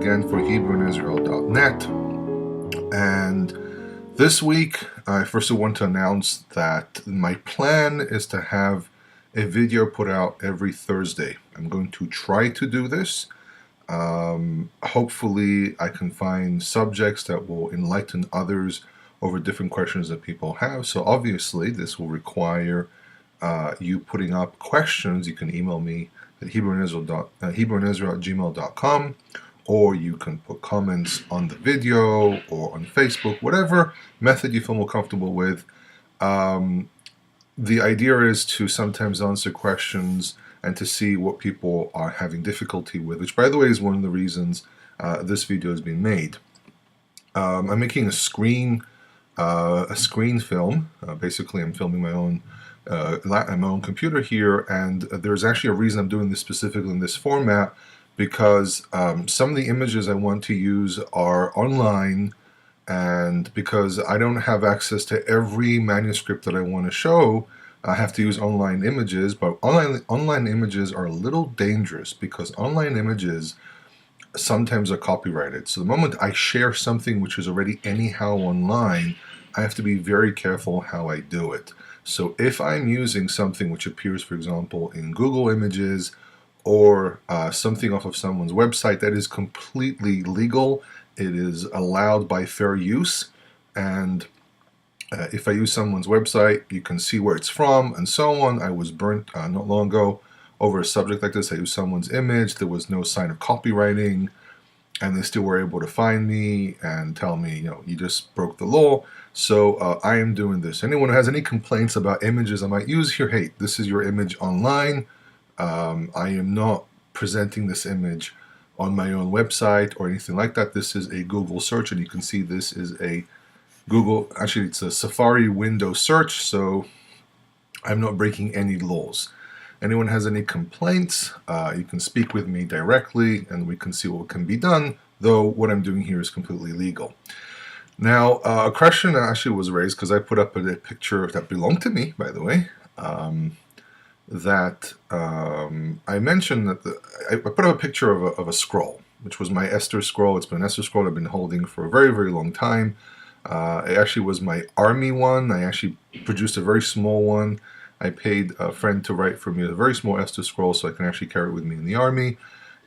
again for HebrewInIsrael.net, and this week I first want to announce that my plan is to have a video put out every Thursday. I'm going to try to do this. Hopefully I can find subjects that will enlighten others over different questions that people have. So obviously this will require you putting up questions. You can email me at HebrewInIsrael@gmail.com, or you can put comments on the video or on Facebook, whatever method you feel more comfortable with. The idea is to sometimes answer questions and to see what people are having difficulty with, which, by the way, is one of the reasons this video has been made. I'm making a screen film. Basically, I'm filming my own computer here, and there's actually a reason I'm doing this specifically in this format, because some of the images I want to use are online, and because I don't have access to every manuscript that I want to show, I have to use online images. But online images are a little dangerous because online images sometimes are copyrighted. So the moment I share something which is already anyhow online, I have to be very careful how I do it. So if I'm using something which appears, for example, in Google Images, or something off of someone's website, that is completely legal. It is allowed by fair use, and if I use someone's website, you can see where it's from and so on. I was burnt not long ago over a subject like this. I used someone's image. There was no sign of copywriting, and they still were able to find me and tell me, you just broke the law. So I am doing this. Anyone who has any complaints about images I might use here, hey, this is your image online. I am not presenting this image on my own website or anything like that. This is a Google search, and you can see this is a Google, actually it's a Safari window search, so I'm not breaking any laws. Anyone has any complaints, you can speak with me directly and we can see what can be done, though what I'm doing here is completely legal. Now, a question actually was raised because I put up a picture that belonged to me, by the way, I mentioned that I put up a picture of a scroll, which was my Esther scroll. It's been an Esther scroll I've been holding for a very, very long time. It actually was my army one. I actually produced a very small one. I paid a friend to write for me a very small Esther scroll so I can actually carry it with me in the army.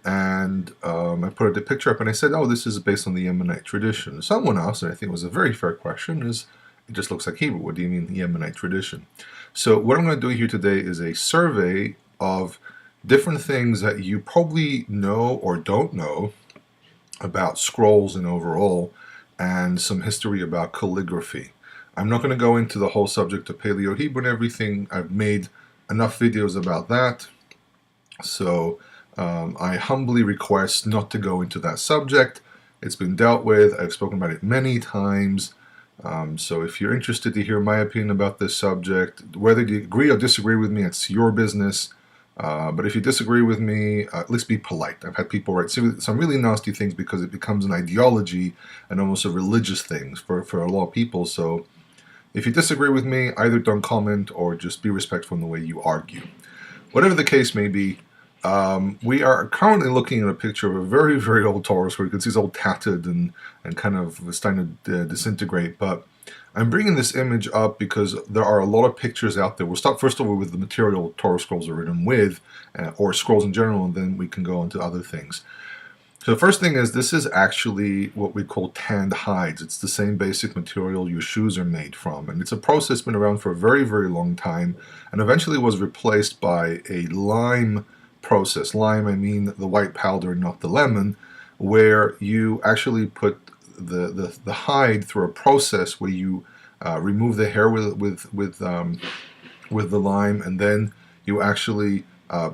And I put the picture up and I said, oh, this is based on the Yemenite tradition. Someone asked, and I think it was a very fair question, is it just looks like Hebrew. What do you mean Yemenite tradition? So what I'm going to do here today is a survey of different things that you probably know or don't know about scrolls and overall, and some history about calligraphy. I'm not going to go into the whole subject of Paleo-Hebrew and everything. I've made enough videos about that. So I humbly request not to go into that subject. It's been dealt with. I've spoken about it many times. So if you're interested to hear my opinion about this subject, whether you agree or disagree with me, it's your business. But if you disagree with me, at least be polite. I've had people write some really nasty things because it becomes an ideology and almost a religious thing for a lot of people. So if you disagree with me, either don't comment or just be respectful in the way you argue. Whatever the case may be, we are currently looking at a picture of a very, very old Torah scroll. You can see it's all tattered and kind of starting to disintegrate. But I'm bringing this image up because there are a lot of pictures out there. We'll start first of all with the material Torah scrolls are written with, or scrolls in general, and then we can go on to other things. So the first thing is, this is actually what we call tanned hides. It's the same basic material your shoes are made from, and it's a process that's been around for a very, very long time, and eventually was replaced by a lime process. Lime, I mean the white powder, not the lemon, where you actually put the hide through a process where you remove the hair with the lime, and then you actually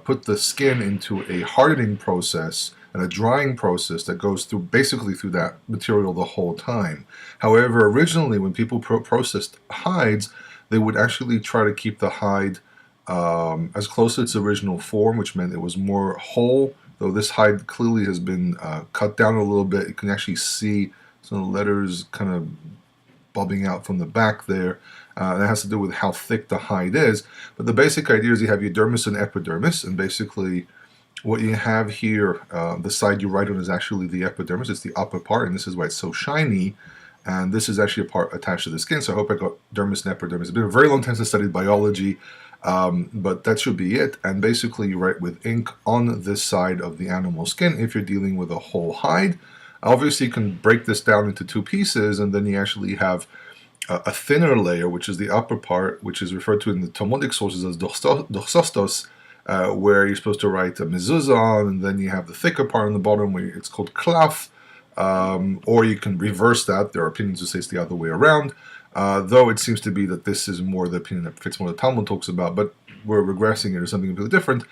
put the skin into a hardening process and a drying process that goes through basically through that material the whole time. However, originally when people processed hides, they would actually try to keep the hide as close to its original form, which meant it was more whole, though this hide clearly has been cut down a little bit. You can actually see some of the letters kind of bobbing out from the back there. That has to do with how thick the hide is. But the basic idea is you have your dermis and epidermis, and basically what you have here, the side you write on is actually the epidermis. It's the upper part, and this is why it's so shiny. And this is actually a part attached to the skin. So I hope I got dermis and epidermis. It's been a very long time since I studied biology, but that should be it. And basically, you write with ink on this side of the animal skin if you're dealing with a whole hide. Obviously, you can break this down into two pieces, and then you actually have a thinner layer, which is the upper part, which is referred to in the Talmudic sources as doxostos, where you're supposed to write a mezuzah on, and then you have the thicker part on the bottom where it's called klaf, or you can reverse that. There are opinions who say it's the other way around, though it seems to be that this is more the opinion that fits more the Talmud talks about, but we're regressing it or something completely different.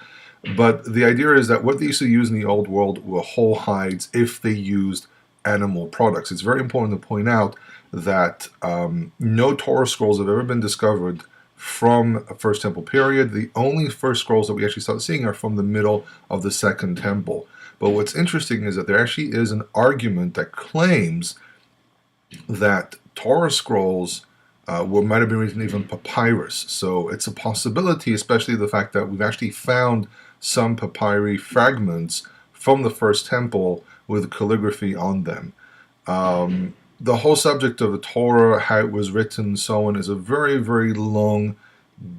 But the idea is that what they used to use in the old world were whole hides if they used animal products. It's very important to point out that no Torah scrolls have ever been discovered from a First Temple period. The only first scrolls that we actually start seeing are from the middle of the Second Temple. But what's interesting is that there actually is an argument that claims that Torah scrolls might have been written even papyrus. So it's a possibility, especially the fact that we've actually found some papyri fragments from the First Temple with calligraphy on them. The whole subject of the Torah, how it was written, and so on, is a very, very long,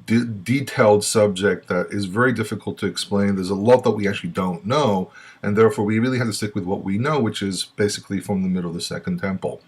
detailed subject that is very difficult to explain. There's a lot that we actually don't know, and therefore we really have to stick with what we know, which is basically from the middle of the Second Temple.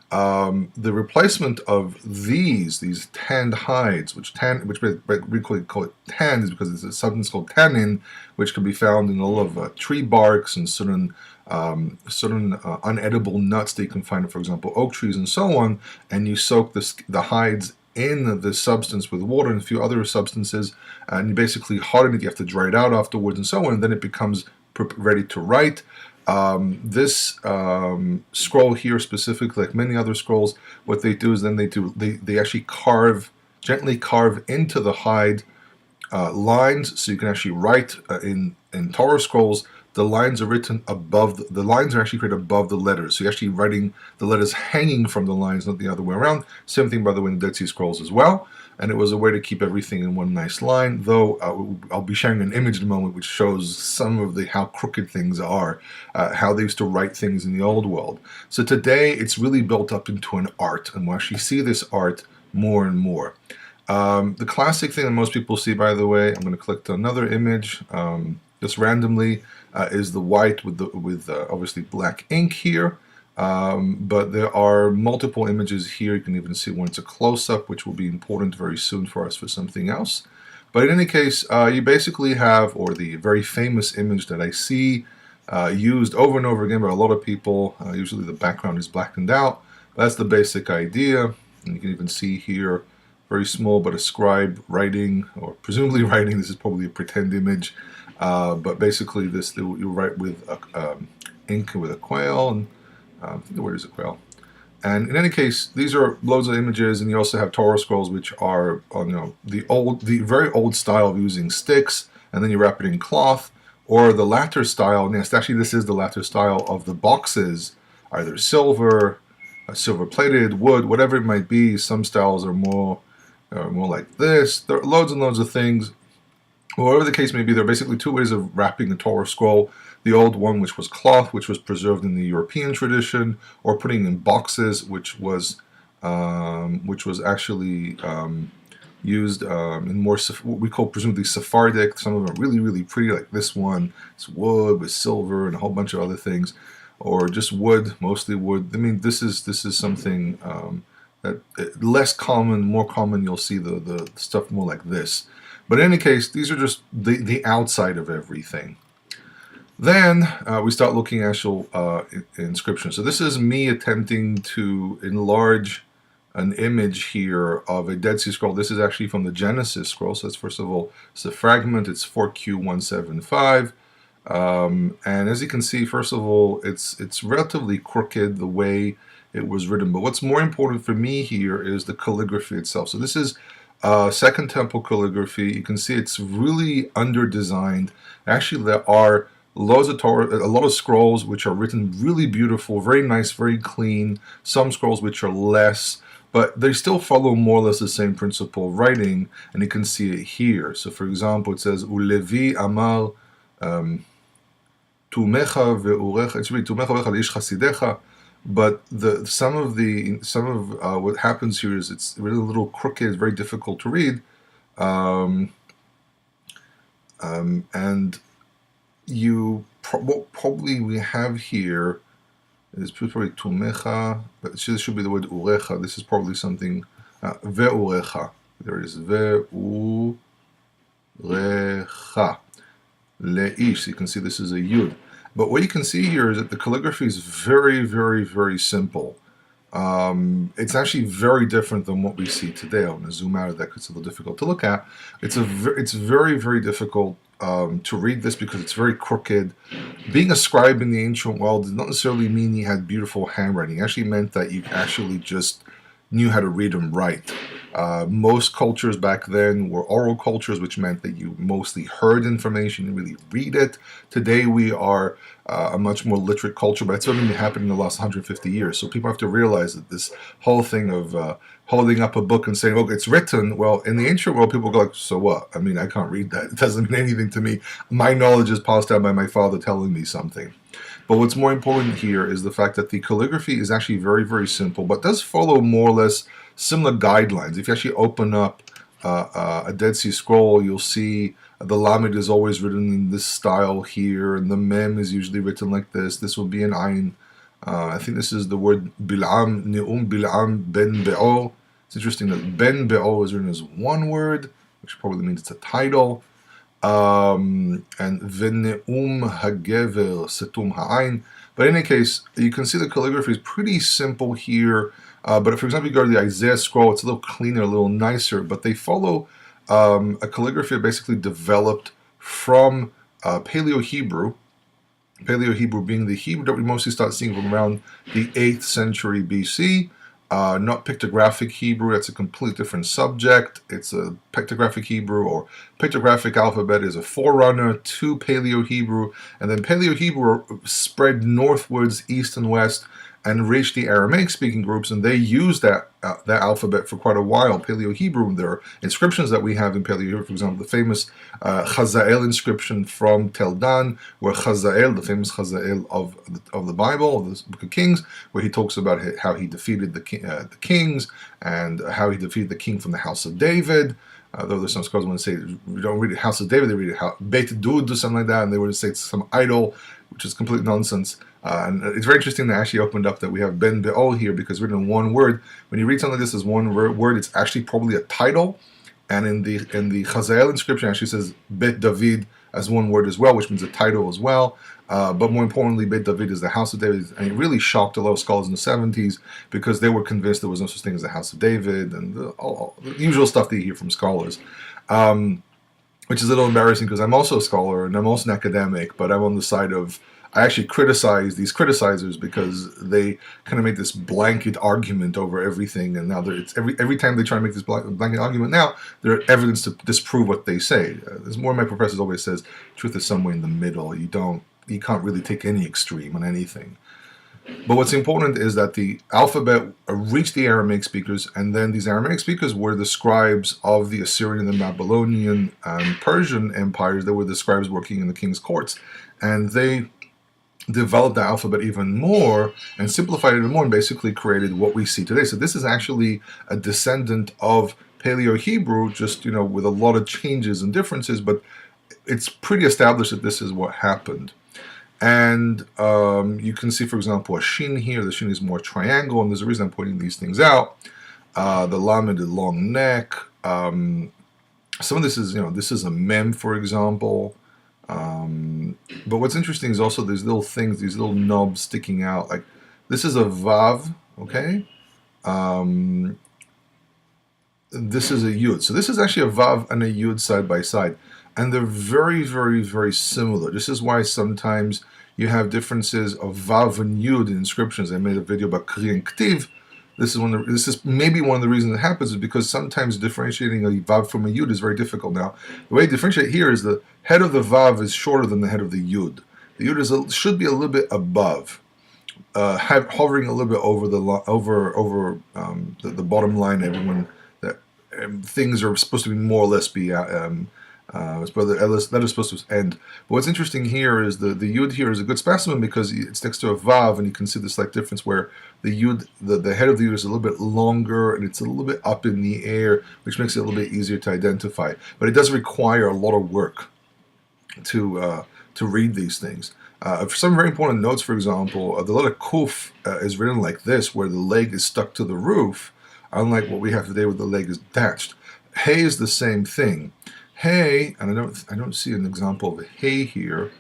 The replacement of these tanned hides, which we call it tanned, is because it's a substance called tannin, which can be found in all of tree barks and certain unedible nuts that you can find, for example, oak trees and so on, and you soak the hides in the substance with water and a few other substances, and you basically harden it. You have to dry it out afterwards and so on, and then it becomes ready to write. This scroll here specifically, like many other scrolls, what they do is then they actually gently carve into the hide lines, so you can actually write in Torah scrolls. The lines are written above. The lines are actually created above the letters, so you're actually writing the letters hanging from the lines, not the other way around. Same thing, by the way, in the Dead Sea Scrolls as well. And it was a way to keep everything in one nice line. Though I'll be sharing an image in a moment which shows some of how crooked things are, how they used to write things in the old world. So today it's really built up into an art, and we'll actually see this art more and more. The classic thing that most people see, by the way, I'm going to click to another image just randomly, is the white with obviously black ink here. But there are multiple images here. You can even see one. It's a close-up, which will be important very soon for us for something else. But in any case, you basically have, or the very famous image that I see used over and over again by a lot of people. Usually the background is blackened out. That's the basic idea. And you can even see here, very small, but a scribe writing, or presumably writing. This is probably a pretend image. But basically, you write with ink with a quail, and I think the word is a quail. And in any case, these are loads of images, and you also have Torah scrolls, which are the very old style of using sticks, and then you wrap it in cloth, or the latter style. And yes, actually, this is the latter style of the boxes, either silver, silver-plated, wood, whatever it might be. Some styles are more like this. There are loads and loads of things. Whatever the case may be, there are basically two ways of wrapping a Torah scroll. The old one, which was cloth, which was preserved in the European tradition, or putting in boxes, which was actually used in more what we call presumably Sephardic. Some of them are really, really pretty, like this one. It's wood with silver and a whole bunch of other things, or just wood, mostly wood. I mean, this is something that less common. More common, you'll see the stuff more like this. But in any case, these are just the outside of everything. Then we start looking at actual inscription. So this is me attempting to enlarge an image here of a Dead Sea Scroll. This is actually from the Genesis scroll. So that's, first of all, it's a fragment. It's 4Q175. And as you can see, first of all, it's relatively crooked the way it was written. But what's more important for me here is the calligraphy itself. So this is Second Temple calligraphy. You can see it's really under-designed. Actually, there are loads of a lot of scrolls which are written really beautiful, very nice, very clean. Some scrolls which are less, but they still follow more or less the same principle of writing, and you can see it here. So, for example, it says Ulevi Amal Tumecha ve'urecha. It should be Tumecha ve'urecha leish chasidecha. But some of what happens here is it's really a little crooked. It's very difficult to read. And what probably we have here is probably tumecha, but this should be the word urecha. This is probably something ve'urecha. There it is, ve'urecha leish. So you can see this is a yud. But what you can see here is that the calligraphy is very, very, very simple. It's actually very different than what we see today. I'm going to zoom out of that because it's a little difficult to look at. It's very, very difficult to read this because it's very crooked. Being a scribe in the ancient world did not necessarily mean you had beautiful handwriting. It actually meant that you actually just knew how to read and write. Most cultures back then were oral cultures, which meant that you mostly heard information and really read it. Today we are a much more literate culture, but it's only been happening in the last 150 years. So people have to realize that this whole thing of holding up a book and saying, "Oh, it's written." Well, in the ancient world, people go like, "So what? I mean, I can't read that. It doesn't mean anything to me. My knowledge is passed down by my father telling me something." But what's more important here is the fact that the calligraphy is actually very, very simple, but does follow more or less similar guidelines. If you actually open up a Dead Sea Scroll, you'll see the Lamed is always written in this style here, and the Mem is usually written like this. This will be an Ayin. I think this is the word Bil'am, Ne'um Bil'am Ben Be'or. It's interesting that Ben Be'or is written as one word, which probably means it's a title. And Vene'um Hagever Setum Ha'ain. But in any case, you can see the calligraphy is pretty simple here. But if, for example, you go to the Isaiah scroll, it's a little cleaner, a little nicer. But they follow a calligraphy basically developed from Paleo-Hebrew. Paleo-Hebrew being the Hebrew that we mostly start seeing from around the 8th century BC. Not pictographic Hebrew, that's a completely different subject. It's a pictographic Hebrew, or pictographic alphabet is a forerunner to Paleo-Hebrew, and then Paleo-Hebrew spread northwards, east and west, and reached the Aramaic-speaking groups, and they used that alphabet for quite a while. Paleo-Hebrew, there are inscriptions that we have in Paleo-Hebrew, for example, the famous Chazael inscription from Tel Dan, where Chazael, the famous Chazael of the Bible, of the Book of Kings, where he talks about how he defeated the kings, and how he defeated the king from the house of David. Though there's some scholars want to say, we don't read it House of David, they read it Beit Dud or something like that, and they would say it's some idol, which is complete nonsense. And it's very interesting that I actually opened up that we have Ben Be'ol here because written in one word. When you read something like this as one word, it's actually probably a title. And in the Chazael inscription, it actually says Bet David as one word as well, which means a title as well. But more importantly, Bet David is the house of David. And it really shocked a lot of scholars in the 70s because they were convinced there was no such thing as the house of David and all the usual stuff that you hear from scholars. Which is a little embarrassing because I'm also a scholar and I'm also an academic, but I'm on the side of, I actually criticize these criticizers because they kind of make this blanket argument over everything, and now it's every time they try to make this blanket argument, now there's evidence to disprove what they say. As one of my professors always says, truth is somewhere in the middle. You can't really take any extreme on anything. But what's important is that the alphabet reached the Aramaic speakers, and then these Aramaic speakers were the scribes of the Assyrian and Babylonian and Persian empires. They were the scribes working in the king's courts, and they developed the alphabet even more and simplified it even more and basically created what we see today. So this is actually a descendant of Paleo-Hebrew, just with a lot of changes and differences, but it's pretty established that this is what happened. And you can see, for example, a shin here. The shin is more triangle, and there's a reason I'm pointing these things out. The lamed, the long neck. Some of this is, this is a mem, for example. But what's interesting is also these little things, these little knobs sticking out. Like this is a vav, okay? This is a yud. So this is actually a vav and a yud side by side. And they're very, very, very similar. This is why sometimes you have differences of vav and yud in inscriptions. I made a video about kri and ktiv. This is maybe one of the reasons it happens is because sometimes differentiating a vav from a yud is very difficult. Now, the way to differentiate here is the head of the vav is shorter than the head of the yud. The yud should be a little bit above, hovering a little bit over the bottom line. Everyone that things are supposed to be more or less be But the letter is supposed to end. But what's interesting here is the yud here is a good specimen because it's next to a vav, and you can see the slight difference where the yud, the head of the yud is a little bit longer and it's a little bit up in the air, which makes it a little bit easier to identify. But it does require a lot of work to read these things. For some very important notes, for example, the letter kuf is written like this, where the leg is stuck to the roof, unlike what we have today where the leg is detached. Hey is the same thing. Hey, and I don't see an example of a hey here.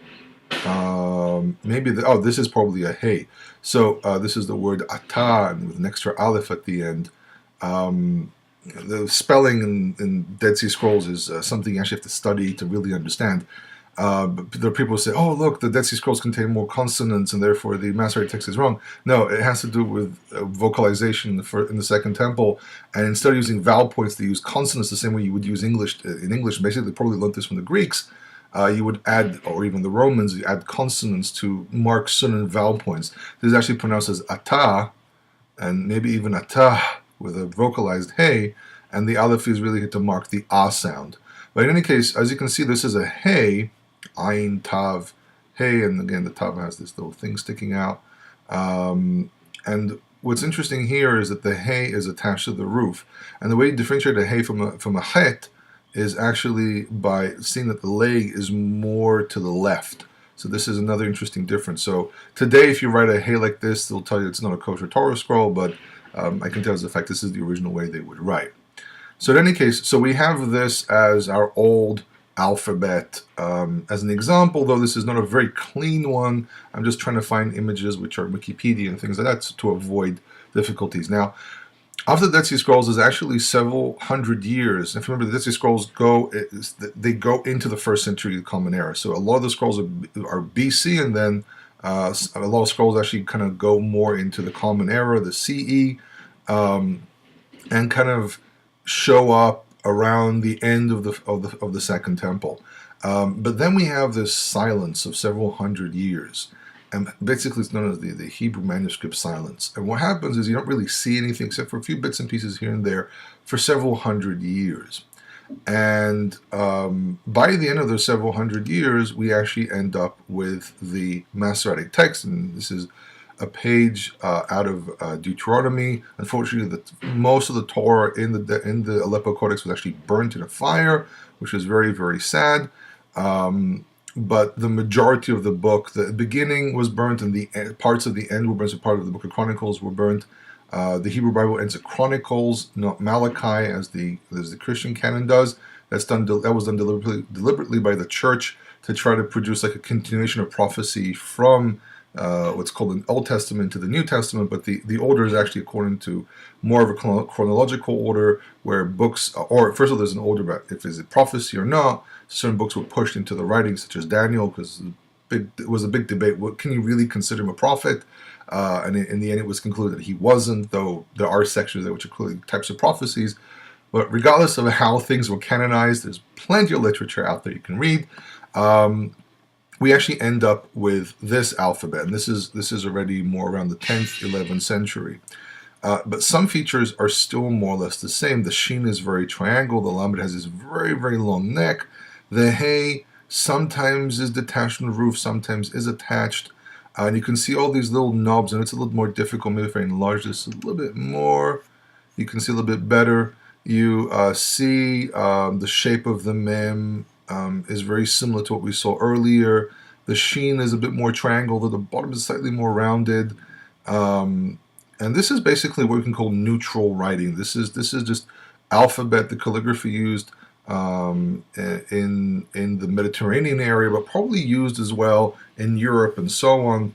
Maybe this is probably a hey. So this is the word ata, and with an extra aleph at the end. The spelling in Dead Sea Scrolls is something you actually have to study to really understand. But there are people who say, oh, look, the Dead Sea Scrolls contain more consonants and therefore the Masoretic text is wrong. No, it has to do with vocalization in the Second Temple. And instead of using vowel points, they use consonants the same way you would use English. In English, basically, they probably learned this from the Greeks. You would add, or even the Romans, you add consonants to mark sunan vowel points. This is actually pronounced as ata, and maybe even ata with a vocalized hey, and the aleph is really to mark the ah sound. But in any case, as you can see, this is a hey, ayin tav, hey, and again the tav has this little thing sticking out. And what's interesting here is that the hey is attached to the roof, and the way you differentiate a hey from a het is actually by seeing that the leg is more to the left. So this is another interesting difference. So today, if you write a hey like this, they'll tell you it's not a kosher Torah scroll, but I can tell as a fact this is the original way they would write. So in any case, so we have this as our old alphabet as an example, though this is not a very clean one. I'm just trying to find images which are Wikipedia and things like that to avoid difficulties. Now, after the Dead Sea Scrolls, there's actually several hundred years. If you remember, the Dead Sea Scrolls go into the first century of the Common Era. So a lot of the scrolls are BC, and then a lot of scrolls actually kind of go more into the Common Era, the CE, and kind of show up around the end of the Second Temple. But then we have this silence of several hundred years. And basically it's known as the Hebrew manuscript silence. And what happens is you don't really see anything except for a few bits and pieces here and there for several hundred years. And by the end of those several hundred years, we actually end up with the Masoretic text. And this is a page out of Deuteronomy. Unfortunately, most of the Torah in the Aleppo Codex was actually burnt in a fire, which is very, very sad. But the majority of the book, the beginning was burnt, and the parts of the end were burnt. So part of the Book of Chronicles were burnt. The Hebrew Bible ends at Chronicles, not Malachi, as the Christian canon does. That was done deliberately by the church to try to produce like a continuation of prophecy from what's called an Old Testament to the New Testament, but the order is actually according to more of a chronological order, where books, or first of all, there's an order about if is it prophecy or not. Certain books were pushed into the writings, such as Daniel, because it was a big debate. What can you really consider him a prophet? And in the end, it was concluded that he wasn't, though there are sections there which are clearly types of prophecies. But regardless of how things were canonized, there's plenty of literature out there you can read. We actually end up with this alphabet, and this is already more around the 10th, 11th century. But some features are still more or less the same. The shin is very triangle. The lamed has this very, very long neck. The hey sometimes is detached from the roof, sometimes is attached. And you can see all these little knobs, and it's a little more difficult. Maybe if I enlarge this a little bit more, you can see a little bit better. You see the shape of the mem is very similar to what we saw earlier. The sheen is a bit more triangle, though the bottom is slightly more rounded. And this is basically what we can call neutral writing. This is just alphabet, the calligraphy used in the Mediterranean area, but probably used as well in Europe and so on.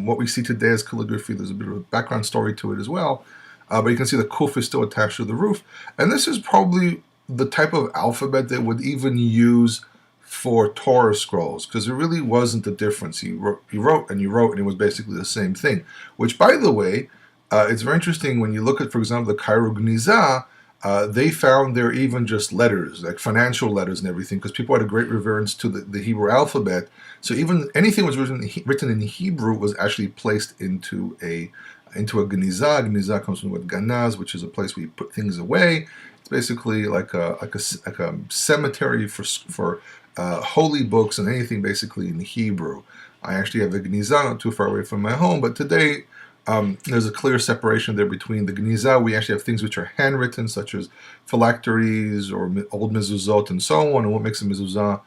What we see today as calligraphy, there's a bit of a background story to it as well. But you can see the kuf is still attached to the roof. And this is probably the type of alphabet they would even use for Torah scrolls, because there really wasn't a difference. You wrote, and it was basically the same thing. Which, by the way, it's very interesting when you look at, for example, the Cairo Gniza. They found they're even just letters, like financial letters and everything, because people had a great reverence to the Hebrew alphabet. So even anything that was written in Hebrew was actually placed into a into a gniza. Gniza comes from the word ganaz, which is a place where you put things away. It's basically like a cemetery for holy books and anything basically in Hebrew. I actually have a gniza not too far away from my home, but today there's a clear separation there between the gniza. We actually have things which are handwritten, such as phylacteries or old mezuzot and so on. And what makes a mezuzah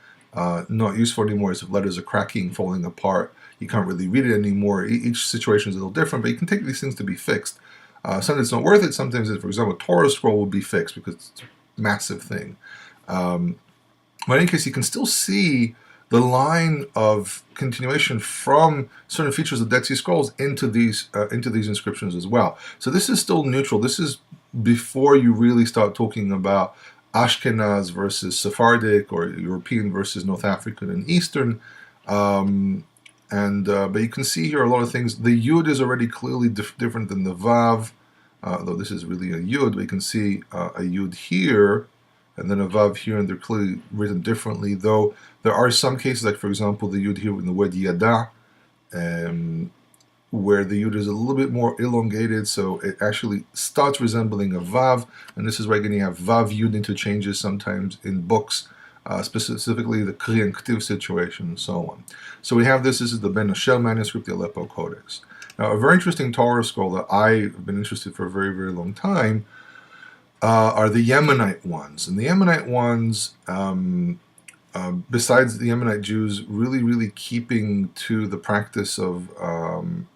not useful anymore is if letters are cracking, falling apart. You can't really read it anymore. Each situation is a little different, but you can take these things to be fixed. Sometimes it's not worth it. Sometimes, for example, a Torah scroll will be fixed because it's a massive thing. But in any case, you can still see the line of continuation from certain features of Dead Sea Scrolls into these inscriptions as well. So this is still neutral. This is before you really start talking about Ashkenaz versus Sephardic or European versus North African and Eastern. But you can see here a lot of things. The Yud is already clearly different than the Vav, though this is really a Yud. But you can see a Yud here, and then a Vav here, and they're clearly written differently. Though there are some cases, like for example, the Yud here in the word Yada, where the Yud is a little bit more elongated, so it actually starts resembling a Vav. And this is why you have Vav Yud interchanges sometimes in books. Specifically the Kri and Ktiv situation and so on. So we have this is the Ben Ashel manuscript, the Aleppo Codex. Now a very interesting Torah scroll that I've been interested for a very, very long time are the Yemenite ones. And the Yemenite ones, besides the Yemenite Jews really, really keeping to the practice of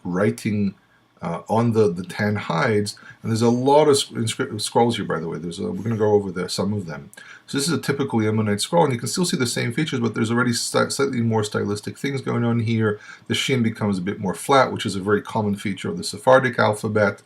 writing on the tan hides, and there's a lot of scrolls here, by the way. We're going to go over some of them. So this is a typical Yemenite scroll, and you can still see the same features, but there's already slightly more stylistic things going on here. The shin becomes a bit more flat, which is a very common feature of the Sephardic alphabet.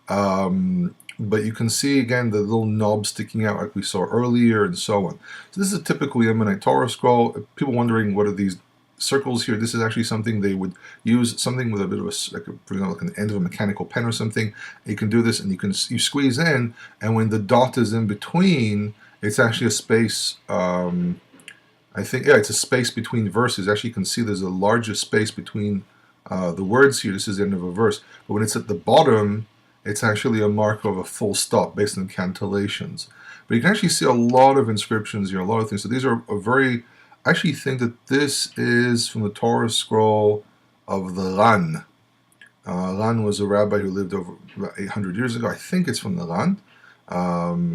But you can see, again, the little knob sticking out like we saw earlier and so on. So this is a typical Yemenite Torah scroll. People wondering what are these circles here. This is actually something they would use, something with a bit of for example, like an end of a mechanical pen or something. You can do this, and you squeeze in, and when the dot is in between, it's actually a space. I think, yeah, it's a space between verses. Actually, you can see there's a larger space between the words here. This is the end of a verse. But when it's at the bottom, it's actually a mark of a full stop based on cantillations. But you can actually see a lot of inscriptions here, a lot of things. So these are a very, I actually think that this is from the Torah scroll of the Ran. Ran was a rabbi who lived over about 800 years ago. I think it's from the Ran.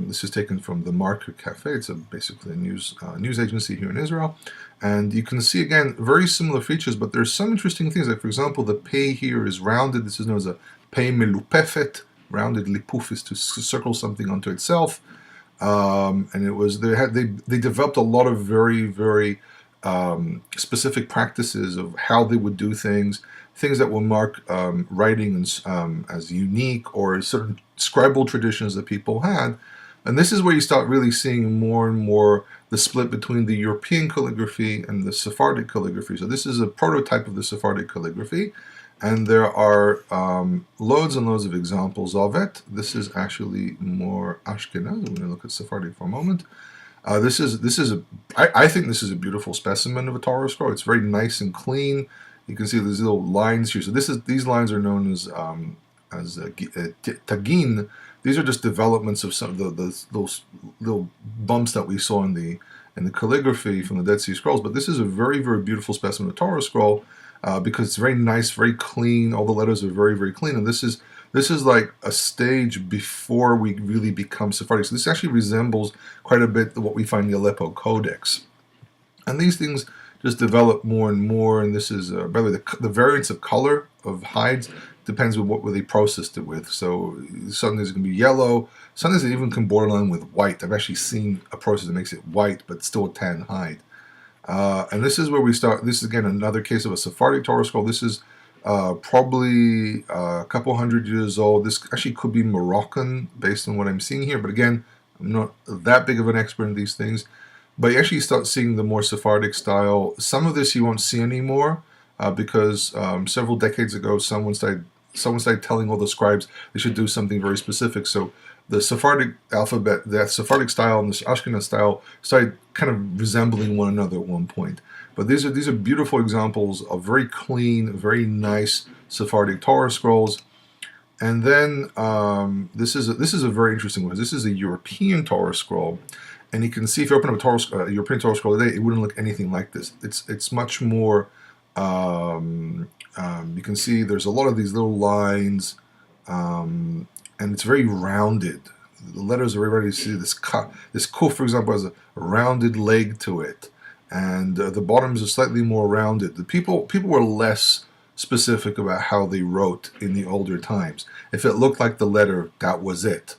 This is taken from the Marker Cafe. It's basically a news agency here in Israel. And you can see, again, very similar features, but there's some interesting things. Like, for example, the pei here is rounded. This is known as a pei melupefet. Rounded lipuf is to circle something onto itself. And it was they developed a lot of very, very specific practices of how they would do things that will mark writing as unique, or certain scribal traditions that people had. And this is where you start really seeing more and more the split between the European calligraphy and the Sephardic calligraphy. So this is a prototype of the Sephardic calligraphy, and there are loads and loads of examples of it. This is actually more Ashkenaz. I'm going to look at Sephardic for a moment. I think this is a beautiful specimen of a Torah scroll. It's very nice and clean. You can see these little lines here. So these lines are known as tagin. These are just developments of some of those little bumps that we saw in the calligraphy from the Dead Sea Scrolls. But this is a very, very beautiful specimen of a Torah scroll because it's very nice, very clean. All the letters are very, very clean. And this is like a stage before we really become Sephardic. So this actually resembles quite a bit what we find in the Aleppo Codex. And these things just develop more and more. And this is, by the way, the variance of color of hides depends on what they processed it with. So sometimes it's going to be yellow. Sometimes it even can borderline with white. I've actually seen a process that makes it white, but still a tan hide. And this is where we start. This is, again, another case of a Sephardic Torah scroll. This is probably a couple hundred years old. This actually could be Moroccan based on what I'm seeing here. But again, I'm not that big of an expert in these things. But you actually start seeing the more Sephardic style. Some of this you won't see anymore because several decades ago someone started telling all the scribes they should do something very specific. So the Sephardic alphabet, the Sephardic style and the Ashkenaz style started kind of resembling one another at one point. But these are beautiful examples of very clean, very nice Sephardic Torah scrolls. And then this is a very interesting one. This is a European Torah scroll, and you can see if you open up a European Torah scroll today, it wouldn't look anything like this. It's much more. You can see there's a lot of these little lines, and it's very rounded. The letters are very rounded. You see this kuf, for example, has a rounded leg to it, and the bottoms are slightly more rounded. The people were less specific about how they wrote in the older times. If it looked like the letter, that was it.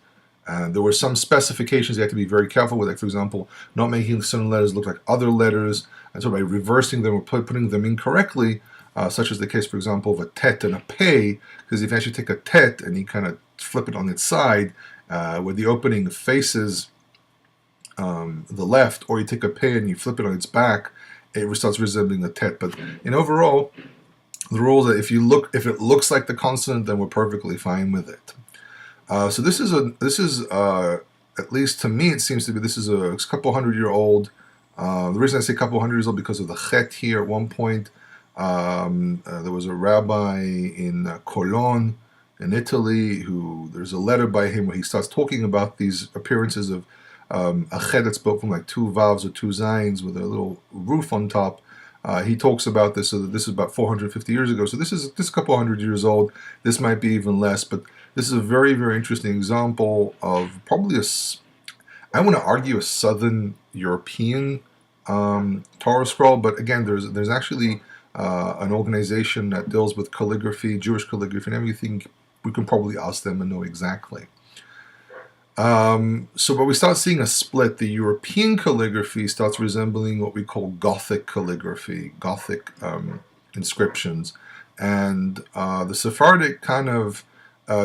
There were some specifications you had to be very careful with, like, for example, not making certain letters look like other letters, and so by reversing them or putting them incorrectly, such as the case, for example, of a tet and a pei, because if you actually take a tet and you kind of flip it on its side, where the opening faces the left, or you take a pei and you flip it on its back, it starts resembling a tet. But in overall, the rule is that if it looks like the consonant, then we're perfectly fine with it. So this is at least to me, it seems to be, this is a couple 100-year-old. The reason I say couple 100 years old because of the chet here. At one point, there was a rabbi in Cologne, in Italy, there's a letter by him where he starts talking about these appearances of a chet that's built from like two vavs or two zayins with a little roof on top. He talks about this, so that this is about 450 years ago. So this is a couple 100 years old. This might be even less, but this is a very, very interesting example of probably I want to argue a Southern European Torah scroll. But again, there's actually an organization that deals with calligraphy, Jewish calligraphy, and everything. We can probably ask them and know exactly. But we start seeing a split. The European calligraphy starts resembling what we call Gothic calligraphy, Gothic inscriptions, and the Sephardic kind of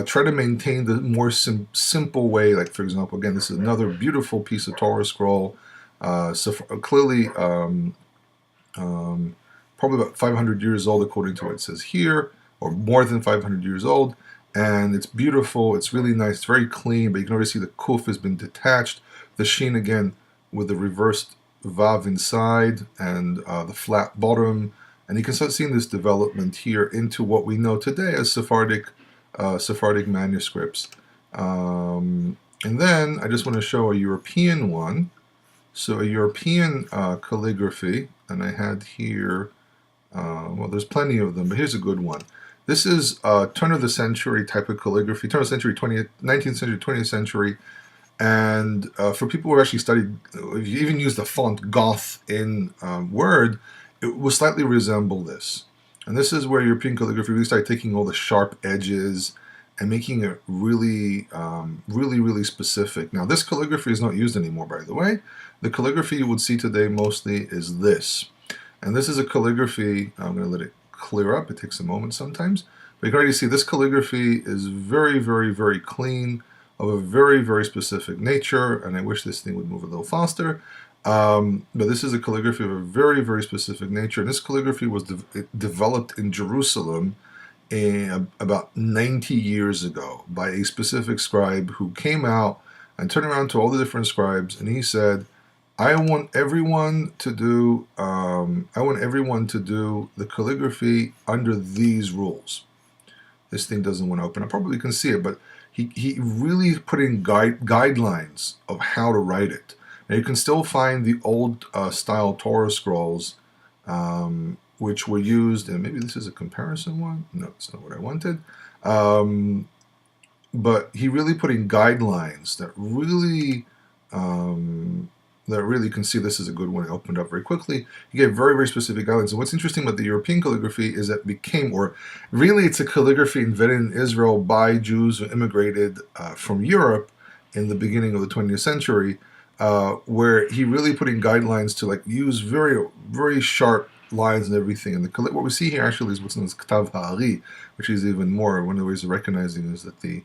try to maintain the more simple way. Like, for example, again, this is another beautiful piece of Torah scroll, clearly probably about 500 years old, according to what it says here, or more than 500 years old. And it's beautiful, it's really nice, it's very clean, but you can already see the kuf has been detached. The sheen, again, with the reversed vav inside and the flat bottom. And you can start seeing this development here into what we know today as Sephardic manuscripts. And then I just want to show a European one. So a European calligraphy, and I had here, well, there's plenty of them, but here's a good one. This is turn of the century type of calligraphy, turn of the century, 19th century, 20th century. And for people who actually studied, if you even use the font Goth in Word, it will slightly resemble this. And this is where European calligraphy really started taking all the sharp edges and making it really, really specific. Now, this calligraphy is not used anymore, by the way. The calligraphy you would see today mostly is this. And this is a calligraphy, I'm going to let it clear up. It takes a moment sometimes. But you can already see this calligraphy is very, very clean, of a very, very specific nature. And I wish this thing would move a little faster. But this is a calligraphy of a very, very specific nature. And this calligraphy was developed in Jerusalem about 90 years ago by a specific scribe who came out and turned around to all the different scribes, and he said, I want everyone to do the calligraphy under these rules. This thing doesn't want to open. I probably can see it, but he really put in guidelines of how to write it. Now you can still find the old style Torah scrolls, which were used, and maybe this is a comparison one. No, it's not what I wanted. But he really put in guidelines that really you can see this is a good one. It opened up very quickly. He gave very, very specific guidelines. And what's interesting about the European calligraphy is that it's a calligraphy invented in Israel by Jews who immigrated from Europe in the beginning of the 20th century, where he really put in guidelines to use very, very sharp lines and everything. And what we see here actually is what's known as Ktav Ha'ari, which is even more. One of the ways of recognizing is that the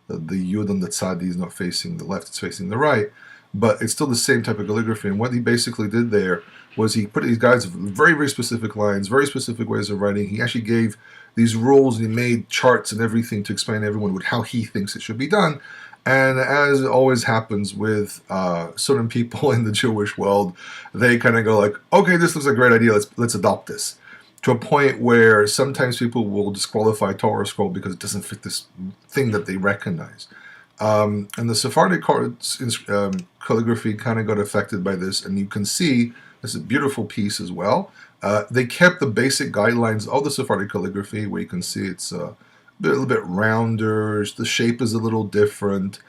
Yud on the Tzadi is not facing the left, it's facing the right. But it's still the same type of calligraphy. And what he basically did there was he put these guys very, very specific lines, very specific ways of writing. He actually gave these rules, and he made charts and everything to explain to everyone how he thinks it should be done. And as always happens with certain people in the Jewish world, they kind of go like, okay, this looks like a great idea, let's adopt this. to a point where sometimes people will disqualify Torah scroll because it doesn't fit this thing that they recognize. And the Sephardic calligraphy kind of got affected by this, and you can see this is a beautiful piece as well. They kept the basic guidelines of the Sephardic calligraphy, where you can see it's a little bit rounder, the shape is a little different,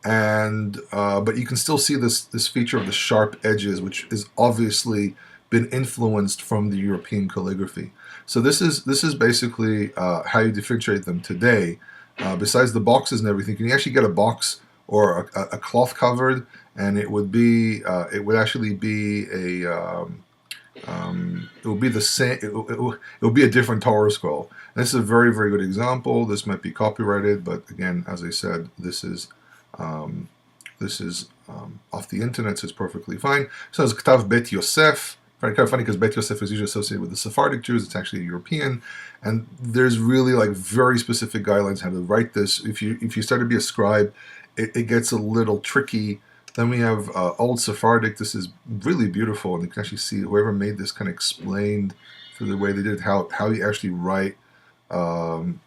and but you can still see this feature of the sharp edges, which is obviously been influenced from the European calligraphy. So this is basically how you differentiate them today. Besides the boxes and everything, can you actually get a box or a cloth covered, and it would be it would actually be a it would be the same. It would be a different Torah scroll. And this is a very, very good example. This might be copyrighted, but again, as I said, this is off the internet, so it's perfectly fine. So it's Ktav Bet Yosef. Kind of funny because Bet Yosef is usually associated with the Sephardic Jews. It's actually European, and there's really like very specific guidelines how to write this. If you start to be a scribe, it gets a little tricky. Then we have Old Sephardic. This is really beautiful, and you can actually see whoever made this kind of explained through the way they did how you actually write.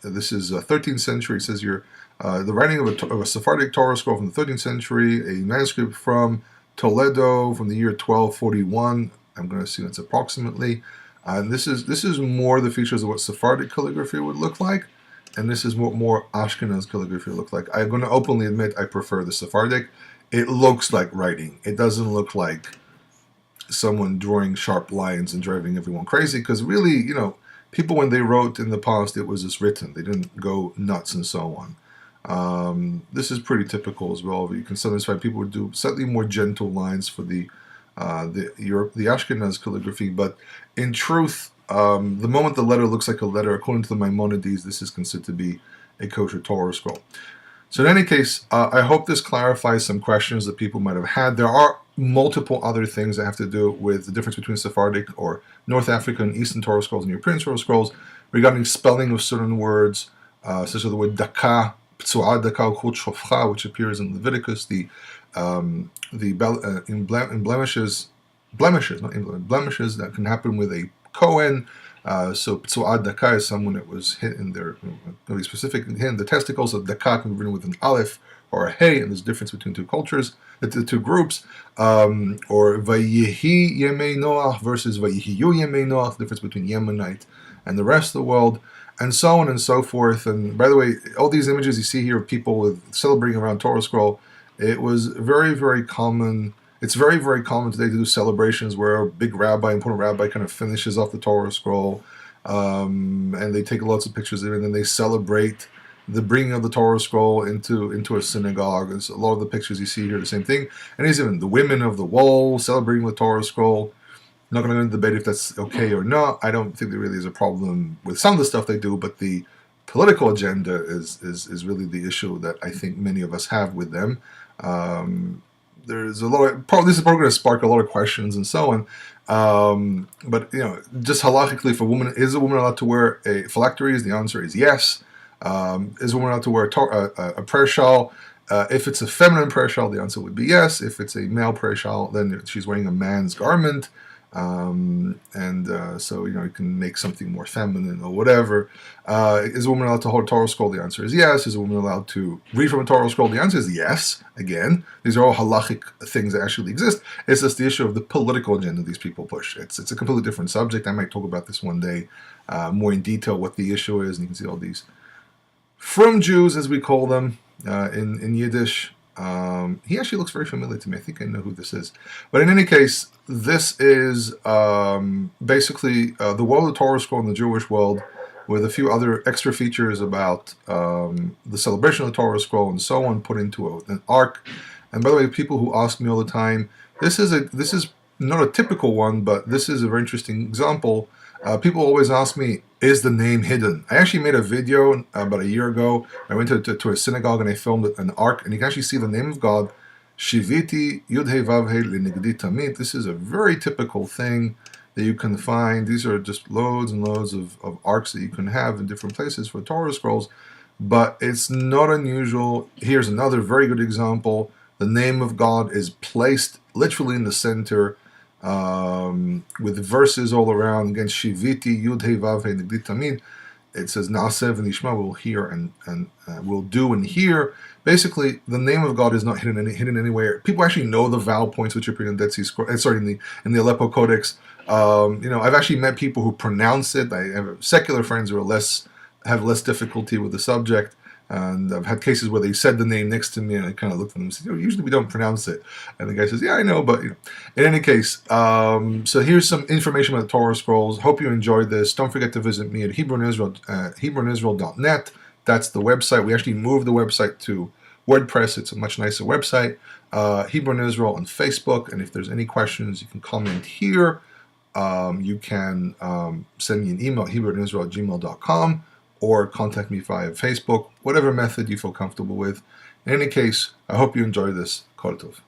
This is 13th century. It says here the writing of a Sephardic Torah scroll from the 13th century, a manuscript from Toledo from the year 1241. I'm going to assume it's approximately. And this is more the features of what Sephardic calligraphy would look like, and this is what more Ashkenaz calligraphy would look like. I'm going to openly admit I prefer the Sephardic. It looks like writing. It doesn't look like someone drawing sharp lines and driving everyone crazy, because really, people when they wrote in the past, it was just written. They didn't go nuts and so on. This is pretty typical as well. You can sometimes find people would do slightly more gentle lines for the Ashkenaz calligraphy, but in truth, the moment the letter looks like a letter, according to the Maimonides, this is considered to be a kosher Torah scroll. So in any case, I hope this clarifies some questions that people might have had. There are multiple other things that have to do with the difference between Sephardic or North African, Eastern Torah scrolls and European Torah scrolls regarding spelling of certain words, such as the word daka, p'tsu'ah daka, chut shofcha, which appears in Leviticus, blemishes that can happen with a Kohen. So p'tsu'ah daka is someone that was hit in their, to be specific, hit in the testicles. So daka can be written with an aleph or a hey, and there's a difference between two cultures, the two groups. Or vayihi yemei Noach versus vayihiyu yemei Noach, the difference between Yemenite and the rest of the world, and so on and so forth. And by the way, all these images you see here of people celebrating around Torah scroll, it was very, very common. It's very, very common today to do celebrations where a big rabbi, important rabbi, kind of finishes off the Torah scroll, and they take lots of pictures of it, and then they celebrate the bringing of the Torah scroll into a synagogue. There's a lot of the pictures you see here, the same thing. And there's even the women of the wall celebrating the Torah scroll. I'm not going to go into debate if that's okay or not. I don't think there really is a problem with some of the stuff they do, but the political agenda is really the issue that I think many of us have with them. There's a lot of, this is probably going to spark a lot of questions and so on. But just halachically, if is a woman allowed to wear a phylacteries? The answer is yes. Is a woman allowed to wear a prayer shawl? If it's a feminine prayer shawl, the answer would be yes. If it's a male prayer shawl, then she's wearing a man's garment. So you can make something more feminine or whatever. Is a woman allowed to hold a Torah scroll? The answer is yes. Is a woman allowed to read from a Torah scroll? The answer is yes. Again, these are all halachic things that actually exist. It's just the issue of the political agenda these people push. It's a completely different subject. I might talk about this one day more in detail, what the issue is, and you can see all these from Jews, as we call them in Yiddish. He actually looks very familiar to me. I think I know who this is. But in any case, this is basically the world of the Torah scroll in the Jewish world, with a few other extra features about the celebration of the Torah scroll and so on, put into an ark. And by the way, people who ask me all the time, this is not a typical one, but this is a very interesting example. People always ask me, is the name hidden? I actually made a video about a year ago. I went to a synagogue and I filmed an ark, and you can actually see the name of God, Shiviti Yud-Hei Vav-Hei L'Nigdi Tamid. This is a very typical thing that you can find. These are just loads and loads of arks that you can have in different places for Torah scrolls, but it's not unusual. Here's another very good example. The name of God is placed literally in the center. with verses all around. Again, Shiviti, Yud Hei Vav Hei Nigdi Tamid. It says Na'aseh v'nishma, we'll hear and we'll do and hear. Basically, the name of God is not hidden anywhere. People actually know the vowel points which appear in Dead Sea Scroll. Sorry, in the Aleppo Codex. I've actually met people who pronounce it. I have secular friends who have less difficulty with the subject. And I've had cases where they said the name next to me, and I kind of looked at them and said, usually we don't pronounce it. And the guy says, yeah, I know, but in any case, so here's some information about the Torah scrolls. Hope you enjoyed this. Don't forget to visit me at HebrewInIsrael.net. That's the website. We actually moved the website to WordPress. It's a much nicer website. Hebrew in Israel on Facebook. And if there's any questions, you can comment here. You can send me an email at HebrewInIsrael@gmail.com. or contact me via Facebook, whatever method you feel comfortable with. In any case, I hope you enjoy this. Kol Tov.